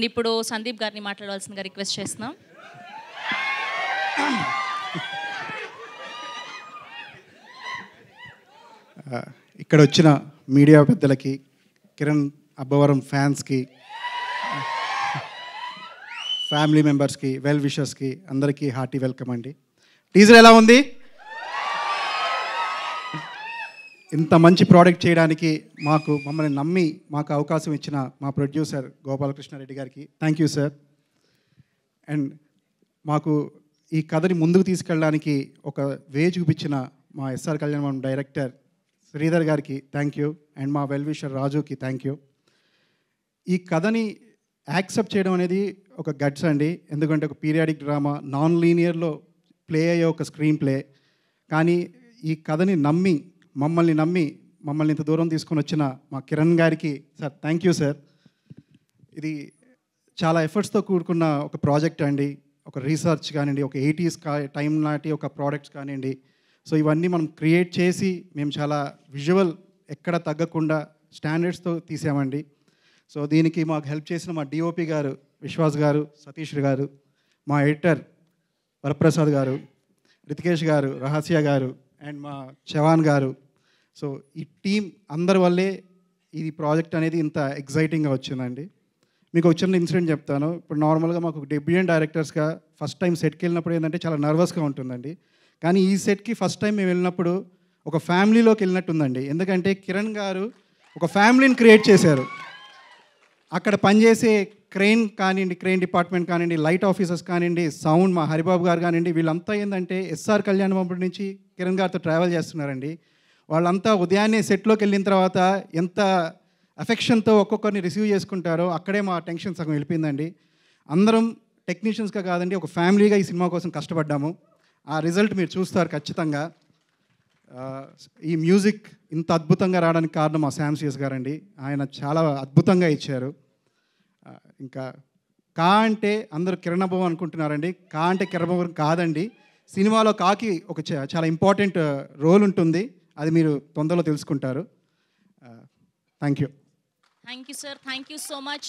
ఇప్పుడు సందీప్ గారిని మాట్లాడవలసిందిగా రిక్వెస్ట్ చేస్తున్నాం. ఇక్కడ వచ్చిన మీడియా పెద్దలకి, కిరణ్ అబ్బవరం ఫ్యాన్స్కి, ఫ్యామిలీ మెంబర్స్కి, వెల్ విషర్స్కి అందరికీ హార్టీ వెల్కమ్ అండి. టీజర్ ఎలా ఉంది? ఇంత మంచి ప్రోడక్ట్ చేయడానికి మమ్మల్ని నమ్మి మాకు అవకాశం ఇచ్చిన మా ప్రొడ్యూసర్ గోపాలకృష్ణారెడ్డి గారికి థ్యాంక్ యూ సార్. అండ్ మాకు ఈ కథని ముందుకు తీసుకెళ్ళడానికి ఒక వే చూపించిన మా ఎస్ఆర్ కళ్యాణ్ డైరెక్టర్ శ్రీధర్ గారికి థ్యాంక్ యూ. అండ్ మా వెల్ విషర్ రాజుకి థ్యాంక్ యూ. ఈ కథని యాక్సెప్ట్ చేయడం అనేది ఒక గట్స్ అండి. ఎందుకంటే ఒక పీరియాడిక్ డ్రామా నాన్ లీనియర్లో ప్లే అయ్యే ఒక స్క్రీన్ ప్లే. కానీ ఈ కథని మమ్మల్ని ఇంత దూరం తీసుకొని వచ్చిన మా కిరణ్ గారికి సార్ థ్యాంక్ యూ సార్. ఇది చాలా ఎఫర్ట్స్తో కూడుకున్న ఒక ప్రాజెక్ట్ అండి. ఒక రీసెర్చ్ కానివ్వండి, ఒక 80s టైం నాటి ఒక ప్రోడక్ట్స్ కానివ్వండి. సో ఇవన్నీ మనం క్రియేట్ చేసి మేము చాలా విజువల్ ఎక్కడ తగ్గకుండా స్టాండర్డ్స్తో తీసామండి. సో దీనికి మాకు హెల్ప్ చేసిన మా డిఓపి గారు విశ్వాస్ గారు, సతీష్ గారు, మా ఎడిటర్ వరప్రసాద్ గారు, రితికేష్ గారు, రహస్య గారు అండ్ మా చవాన్ గారు. సో ఈ టీం అందరి వల్లే ఈ ప్రాజెక్ట్ అనేది ఇంత ఎగ్జైటింగ్గా వచ్చిందండి. మీకు ఒక చిన్న ఇన్సిడెంట్ చెప్తాను. ఇప్పుడు నార్మల్గా మాకు డెబ్యూటెంట్ డైరెక్టర్స్గా ఫస్ట్ టైం సెట్కి వెళ్ళినప్పుడు ఏంటంటే చాలా నర్వస్గా ఉంటుందండి. కానీ ఈ సెట్కి ఫస్ట్ టైం మేము వెళ్ళినప్పుడు ఒక ఫ్యామిలీలోకి వెళ్ళినట్టుందండి. ఎందుకంటే కిరణ్ గారు ఒక ఫ్యామిలీని క్రియేట్ చేశారు. అక్కడ పనిచేసే క్రెయిన్ కానివ్వండి, క్రెయిన్ డిపార్ట్మెంట్ కానివ్వండి, లైట్ ఆఫీసర్స్ కానివ్వండి, సౌండ్ మా హరిబాబు గారు కానివ్వండి, వీళ్ళంతా ఏంటంటే ఎస్ఆర్ కళ్యాణ్ నుంచి కిరణ్ గారితో ట్రావెల్ చేస్తున్నారండి. వాళ్ళంతా ఉదయాన్నే సెట్లోకి వెళ్ళిన తర్వాత ఎంత అఫెక్షన్తో ఒక్కొక్కరిని రిసీవ్ చేసుకుంటారో అక్కడే మా టెన్షన్ సగం వెళ్ళిపోయిందండి. అందరం టెక్నీషియన్స్గా కాదండి, ఒక ఫ్యామిలీగా ఈ సినిమా కోసం కష్టపడ్డాము. ఆ రిజల్ట్ మీరు చూస్తారు ఖచ్చితంగా. ఈ మ్యూజిక్ ఇంత అద్భుతంగా రావడానికి కారణం మా శామ్సియస్ గారండి. ఆయన చాలా అద్భుతంగా ఇచ్చారు. ఇంకా కా అంటే అందరూ కిరణ్ అబ్బవం అనుకుంటున్నారండి. కా అంటే కిరణ్ అబ్బవం కాదండి. సినిమాలో కాకి ఒక చాలా ఇంపార్టెంట్ రోల్ ఉంటుంది. అది మీరు తొందరలో తెలుసుకుంటారు. Thank you. Thank you sir. Thank you so much.